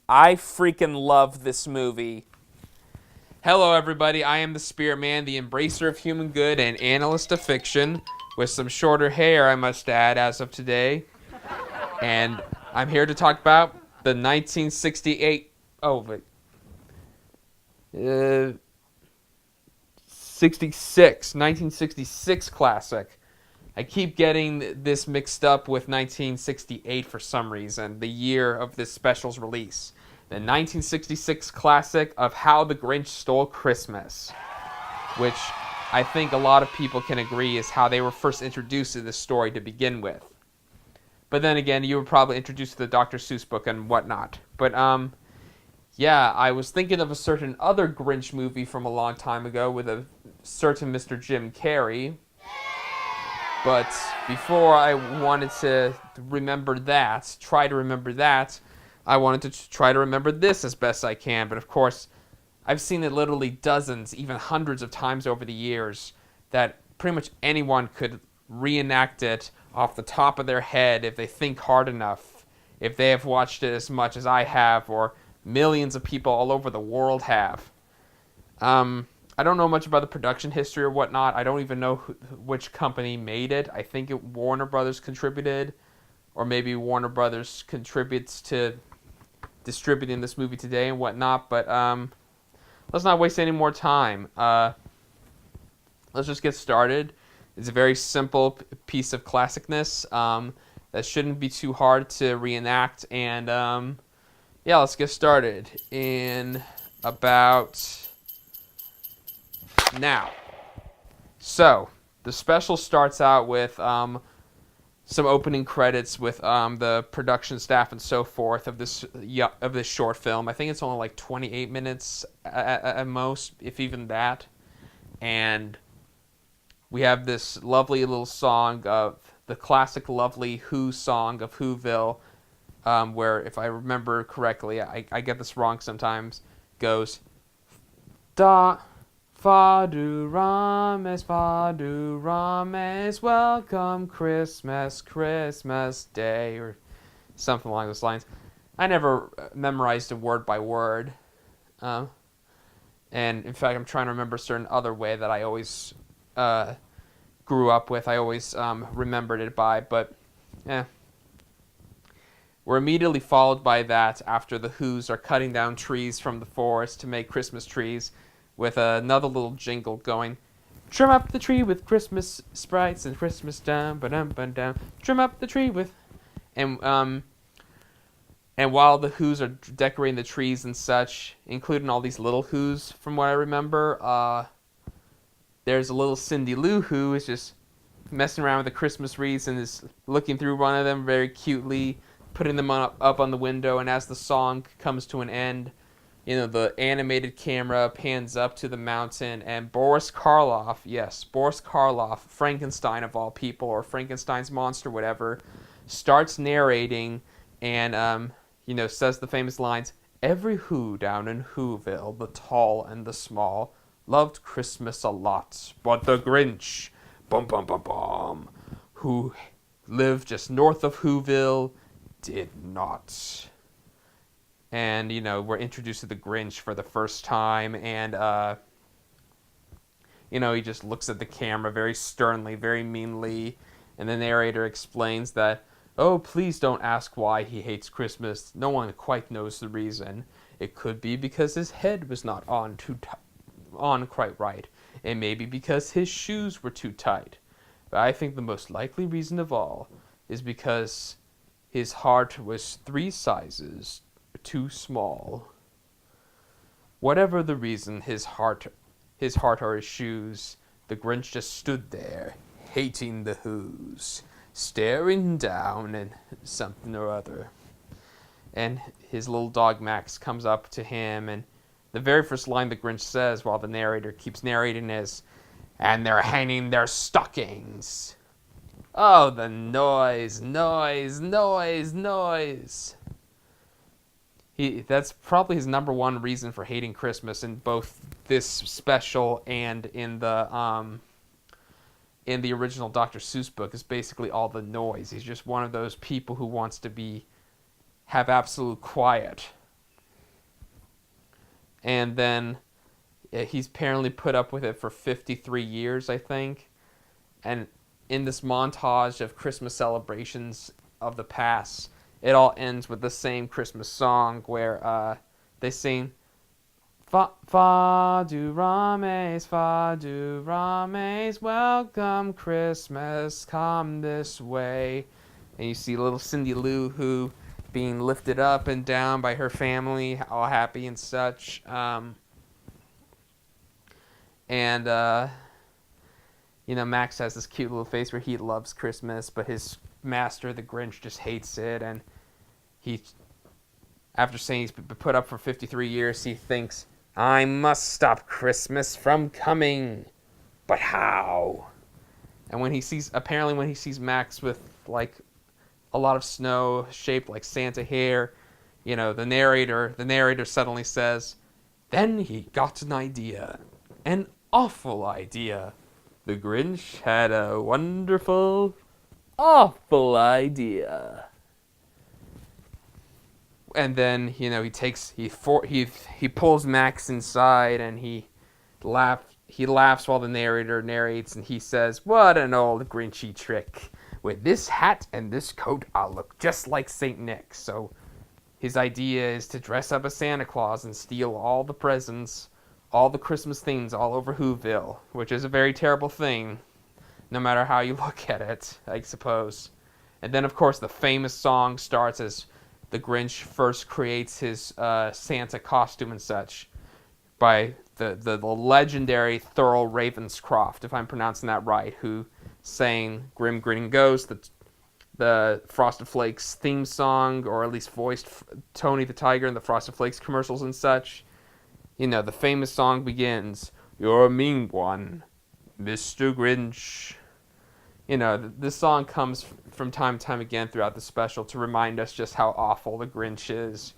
I freaking love this movie. Hello, everybody. I am the Spirit Man, the embracer of human good and analyst of fiction, with some shorter hair, I must add, as of today. And I'm here to talk about the 1968. Oh, wait. 1966 classic. I keep getting this mixed up with 1968 for some reason, the year of this special's release. The 1966 classic of How the Grinch Stole Christmas, which I think a lot of people can agree is how they were first introduced to this story to begin with. But then again, you were probably introduced to the Dr. Seuss book and whatnot. But, yeah, I was thinking of a certain other Grinch movie from a long time ago with a certain Mr. Jim Carrey. But before I wanted to remember that, try to remember that, I wanted to try to remember this as best I can. But of course, I've seen it literally dozens, even hundreds of times over the years, that pretty much anyone could reenact it off the top of their head if they think hard enough, if they have watched it as much as I have, or millions of people all over the world have. I don't know much about the production history or whatnot. I don't even know which company made it. I think Warner Brothers contributed, or maybe Warner Brothers contributes to distributing this movie today and whatnot. But let's not waste any more time. Let's just get started. It's a very simple piece of classicness that shouldn't be too hard to reenact. And yeah, let's get started in about now. So the special starts out with some opening credits with the production staff and so forth of this short film. I think it's only like 28 minutes at most, if even that. And we have this lovely little song of the classic lovely Who song of Whoville, where, if I remember correctly, I get this wrong sometimes, goes da Fadu Rames, welcome Christmas, Christmas Day, or something along those lines. I never memorized it word by word. And in fact, I'm trying to remember a certain other way that I always grew up with. I always remembered it by, but we're immediately followed by that after the Who's are cutting down trees from the forest to make Christmas trees, with another little jingle going, trim up the tree with Christmas sprites and Christmas down, ba-dum-ba-dum, trim up the tree with, and while the Who's are decorating the trees and such, including all these little Who's, from what I remember, there's a little Cindy Lou Who is just messing around with the Christmas wreaths and is looking through one of them very cutely, putting them up on the window, and as the song comes to an end, you know, the animated camera pans up to the mountain, and Boris Karloff, yes, Boris Karloff, Frankenstein of all people, or Frankenstein's monster, whatever, starts narrating and, says the famous lines, "Every Who down in Whoville, the tall and the small, loved Christmas a lot, but the Grinch, bum bum bum bum, who lived just north of Whoville, did not." And, we're introduced to the Grinch for the first time, and, he just looks at the camera very sternly, very meanly, and the narrator explains that, "Oh, please don't ask why he hates Christmas. No one quite knows the reason. It could be because his head was not on quite right. It may be because his shoes were too tight. But I think the most likely reason of all is because his heart was 3 sizes too small. Whatever the reason, his heart or his shoes, the Grinch just stood there, hating the Who's, staring down and something or other." and his little dog Max comes up to him, and the very first line the Grinch says while the narrator keeps narrating is, "And they're hanging their stockings." Oh, the noise, noise, noise, noise. That's probably his number one reason for hating Christmas in both this special and in the original Dr. Seuss book, is basically all the noise. He's just one of those people who wants to have absolute quiet. And then he's apparently put up with it for 53 years, I think. And in this montage of Christmas celebrations of the past, it all ends with the same Christmas song where they sing Fa do rames, welcome Christmas, come this way. And you see little Cindy Lou Who being lifted up and down by her family, all happy and such. Max has this cute little face where he loves Christmas, but his master, the Grinch, just hates it. And after saying he's been put up for 53 years, he thinks, "I must stop Christmas from coming. But how?" And when he sees Max with, like, a lot of snow shaped like Santa hair, the narrator suddenly says, "Then he got an idea. An awful idea. The Grinch had a wonderful, awful idea." And then, he pulls Max inside, and he laughs while the narrator narrates, and he says, "What an old Grinchy trick. With this hat and this coat, I'll look just like St. Nick." So his idea is to dress up as Santa Claus and steal all the presents, all the Christmas things all over Whoville, which is a very terrible thing, no matter how you look at it, I suppose. And then, of course, the famous song starts as the Grinch first creates his Santa costume and such by the legendary Thurl Ravenscroft, if I'm pronouncing that right, who sang Grim Grinning Ghost, the Frosted Flakes theme song, or at least voiced Tony the Tiger in the Frosted Flakes commercials and such. The famous song begins, "You're a mean one, Mr. Grinch." This song comes from time to time again throughout the special to remind us just how awful the Grinch is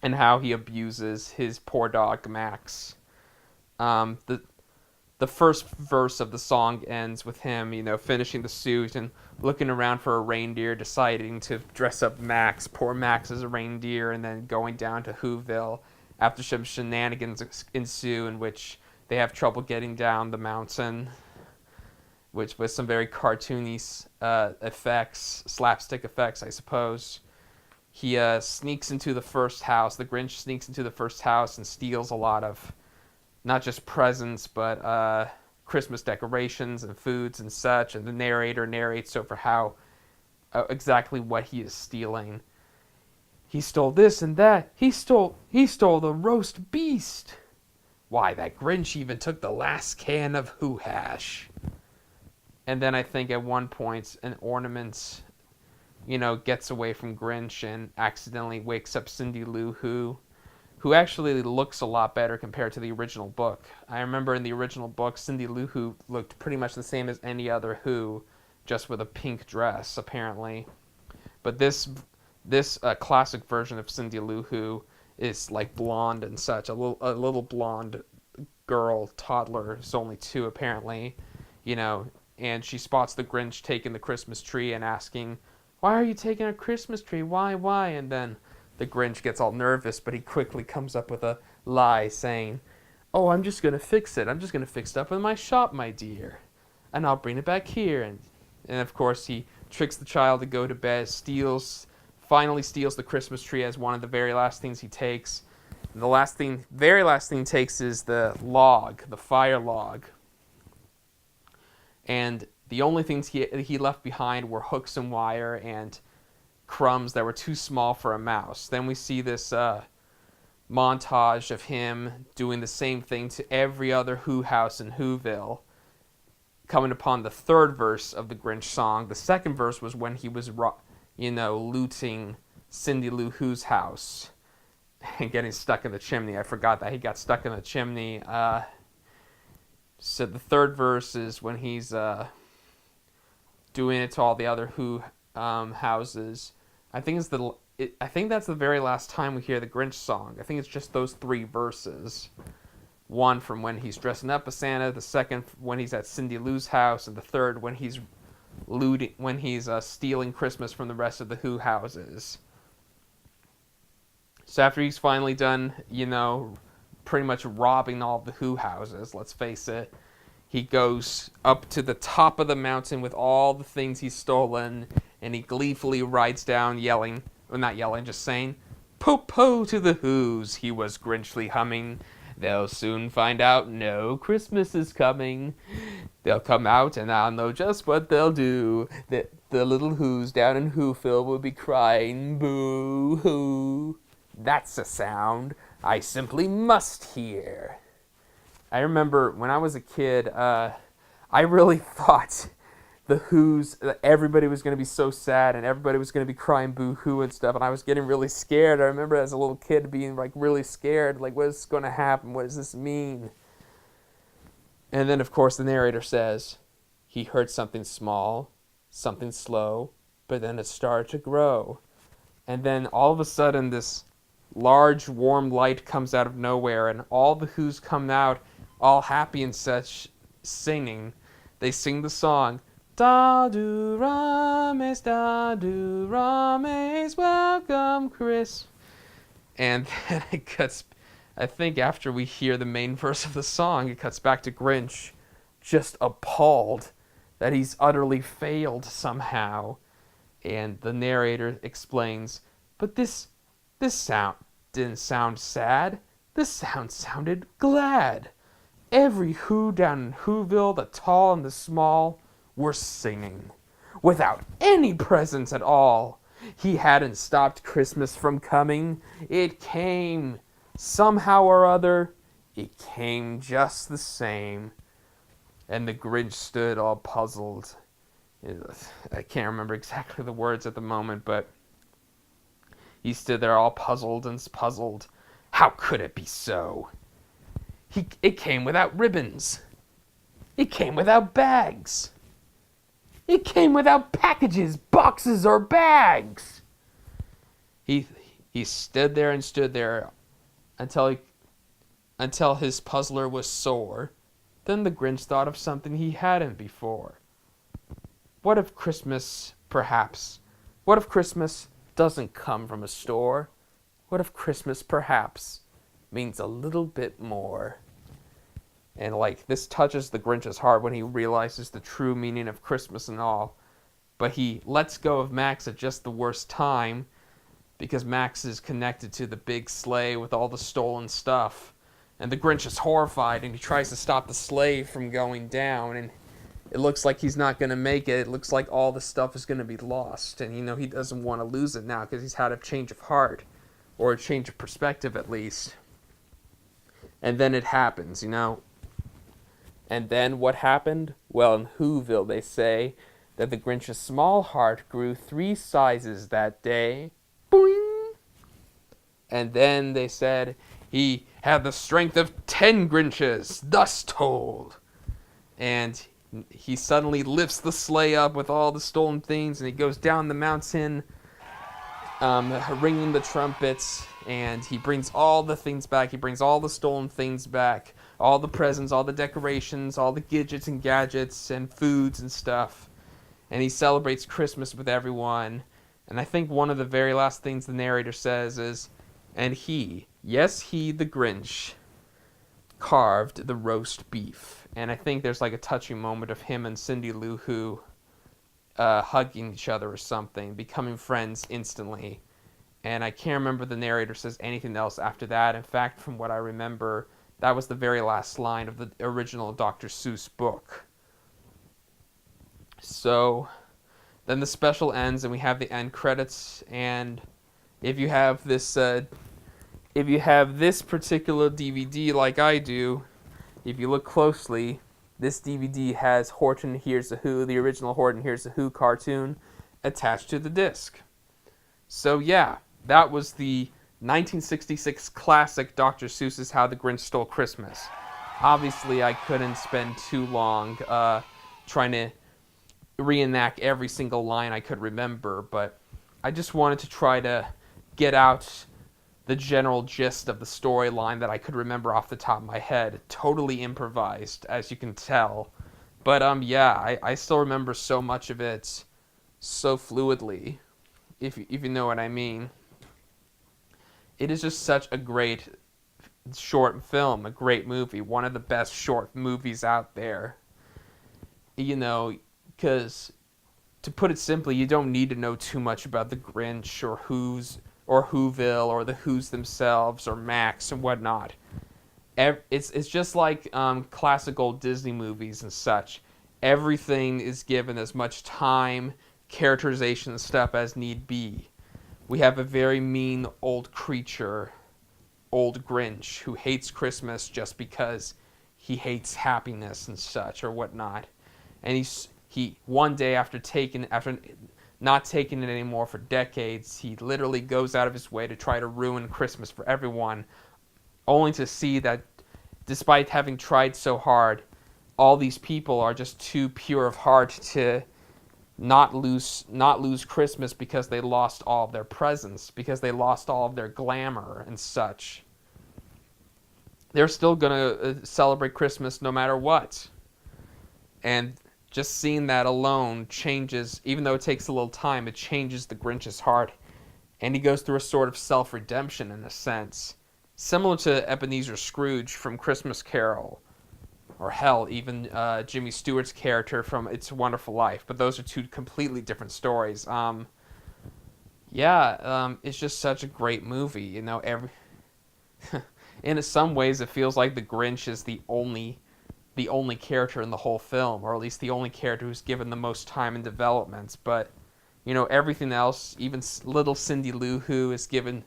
and how he abuses his poor dog Max. The first verse of the song ends with him, finishing the suit and looking around for a reindeer, deciding to dress up poor Max, as a reindeer, and then going down to Whoville after some shenanigans ensue in which they have trouble getting down the mountain, which with some very cartoony slapstick effects, I suppose. He sneaks into the first house. The Grinch sneaks into the first house and steals a lot of not just presents, but Christmas decorations and foods and such. And the narrator narrates over how exactly what he is stealing. "He stole this and that. He stole the roast beast. Why, that Grinch even took the last can of Who Hash." And then I think at one point an ornament, gets away from Grinch and accidentally wakes up Cindy Lou who actually looks a lot better compared to the original book. I remember in the original book, Cindy Lou Who looked pretty much the same as any other Who, just with a pink dress, apparently. But this classic version of Cindy Lou Who is like blonde and such, a little blonde girl, toddler, who's only 2 apparently, and she spots the Grinch taking the Christmas tree and asking, "Why are you taking a Christmas tree? Why?" And then the Grinch gets all nervous, but he quickly comes up with a lie saying, "Oh, I'm just going to fix it. I'm just going to fix it up in my shop, my dear. And I'll bring it back here." And of course, he tricks the child to go to bed, finally steals the Christmas tree as one of the very last things he takes. And the very last thing he takes is the fire log. And the only things he left behind were hooks and wire and crumbs that were too small for a mouse. Then we see this montage of him doing the same thing to every other Who house in Whoville, coming upon the third verse of the Grinch song. The second verse was when he was, looting Cindy Lou Who's house and getting stuck in the chimney. I forgot that he got stuck in the chimney. So the third verse is when he's doing it to all the other Who houses. I think I think that's the very last time we hear the Grinch song. I think it's just those three verses. One from when he's dressing up as Santa, the second when he's at Cindy Lou's house, and the third when he's stealing Christmas from the rest of the Who houses. So after he's finally done, pretty much robbing all of the Who houses, let's face it, he goes up to the top of the mountain with all the things he's stolen, and he gleefully rides down yelling, well, not yelling, just saying, "Po-po to the Who's," he was Grinchly humming. "They'll soon find out no Christmas is coming. They'll come out and I'll know just what they'll do. The little Who's down in Whoville will be crying, boo-hoo. That's a sound I simply must hear." I remember when I was a kid, I really thought the Who's, everybody was going to be so sad and everybody was going to be crying boo-hoo and stuff, and I was getting really scared. I remember as a little kid being really scared, what is going to happen? What does this mean? And then, of course, the narrator says, he heard something small, something slow, but then it started to grow. And then all of a sudden this large warm light comes out of nowhere, and all the Who's come out all happy and such, singing. They sing the song, "Da-do-rames, da-do-rames, welcome Chris." And then it cuts, I think after we hear the main verse of the song, it cuts back to Grinch, just appalled that he's utterly failed somehow. And the narrator explains, "But this sound didn't sound sad. This sound sounded glad. Every Who down in Whoville, the tall and the small, were singing. Without any presents at all. He hadn't stopped Christmas from coming. It came. Somehow or other, it came just the same." And the Grinch stood all puzzled. I can't remember exactly the words at the moment, but he stood there all puzzled and puzzled. How could it be so? It came without ribbons. It came without bags. It came without packages, boxes, or bags. He stood there and stood there until his puzzler was sore. Then the Grinch thought of something he hadn't before. What if Christmas doesn't come from a store? What if Christmas perhaps means a little bit more? And this touches the Grinch's heart when he realizes the true meaning of Christmas and all. But he lets go of Max at just the worst time, because Max is connected to the big sleigh with all the stolen stuff. And the Grinch is horrified, and he tries to stop the sleigh from going down, and it looks like he's not going to make it. It looks like all the stuff is going to be lost, and he doesn't want to lose it now because he's had a change of heart, or a change of perspective at least. And then it happens, And then what happened? Well, in Whoville they say that the Grinch's small heart grew 3 sizes that day. Boing! And then they said he had the strength of 10 Grinches, thus told. And he suddenly lifts the sleigh up with all the stolen things, and he goes down the mountain, ringing the trumpets, and he brings all the things back. He brings all the stolen things back, all the presents, all the decorations, all the gadgets and gadgets and foods and stuff. And he celebrates Christmas with everyone. And I think one of the very last things the narrator says is, and he, yes, he, the Grinch, carved the roast beef. And I think there's a touching moment of him and Cindy Lou Who hugging each other or something, becoming friends instantly. And I can't remember the narrator says anything else after that. In fact, from what I remember, that was the very last line of the original Dr. Seuss book. So then the special ends, and we have the end credits. And if you have this particular DVD like I do, if you look closely, this DVD has Horton Hears the Who, the original Horton Hears the Who cartoon, attached to the disc. So yeah, that was the 1966 classic Dr. Seuss's How the Grinch Stole Christmas. Obviously, I couldn't spend too long trying to reenact every single line I could remember, but I just wanted to try to get out the general gist of the storyline that I could remember off the top of my head. Totally improvised, as you can tell. But yeah, I still remember so much of it so fluidly, if you know what I mean. It is just such a great short film, a great movie, one of the best short movies out there. You know, because to put it simply, you don't need to know too much about the Grinch or Whoville or the Who's themselves or Max and whatnot. It's just like classic old Disney movies and such. Everything is given as much time, characterization, and stuff as need be. We have a very mean old creature, old Grinch, who hates Christmas just because he hates happiness and such or whatnot. And he one day after not taking it anymore for decades, he literally goes out of his way to try to ruin Christmas for everyone, only to see that despite having tried so hard, all these people are just too pure of heart to not lose Christmas because they lost all of their presents, because they lost all of their glamour and such. They're still going to celebrate Christmas no matter what. And just seeing that alone changes, even though it takes a little time, it changes the Grinch's heart. And he goes through a sort of self-redemption in a sense. Similar to Ebenezer Scrooge from Christmas Carol. Or hell, even Jimmy Stewart's character from It's a Wonderful Life. But those are two completely different stories. It's just such a great movie. You know, in some ways it feels like the Grinch is the only character in the whole film, or at least the only character who's given the most time and development. But, you know, everything else, even little Cindy Lou Who, is given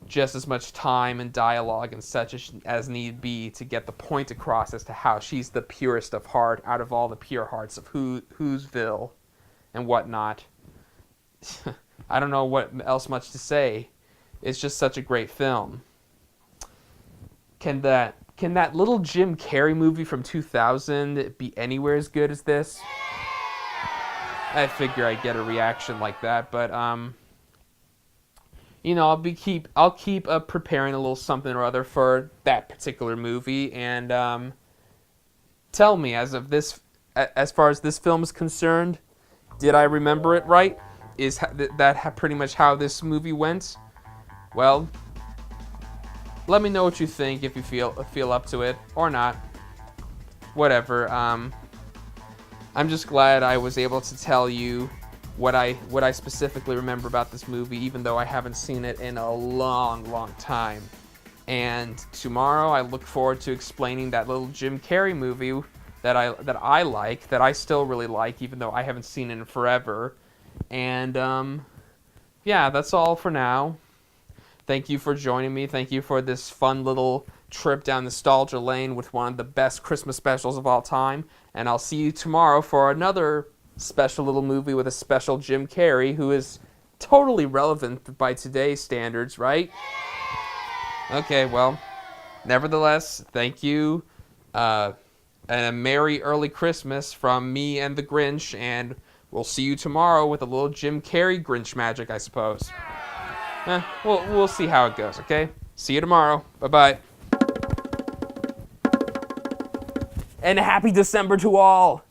just as much time and dialogue and such as need be to get the point across as to how she's the purest of heart out of all the pure hearts of Whoville and whatnot. I don't know what else much to say. It's just such a great film. Can that little Jim Carrey movie from 2000 be anywhere as good as this? I figure I'd get a reaction like that, but you know, I'll keep preparing a little something or other for that particular movie, and tell me, as far as this film is concerned, did I remember it right? Is that pretty much how this movie went? Well, let me know what you think, if you feel up to it or not. Whatever. I'm just glad I was able to tell you what I specifically remember about this movie, even though I haven't seen it in a long, long time. And tomorrow I look forward to explaining that little Jim Carrey movie that I still really like, even though I haven't seen it in forever. And yeah, that's all for now. Thank you for joining me. Thank you for this fun little trip down nostalgia lane with one of the best Christmas specials of all time. And I'll see you tomorrow for another special little movie with a special Jim Carrey, who is totally relevant by today's standards, right? Okay, well, nevertheless, thank you. And a Merry Early Christmas from me and the Grinch, and we'll see you tomorrow with a little Jim Carrey Grinch magic, I suppose. We'll see how it goes, okay? See you tomorrow. Bye-bye. And happy December to all!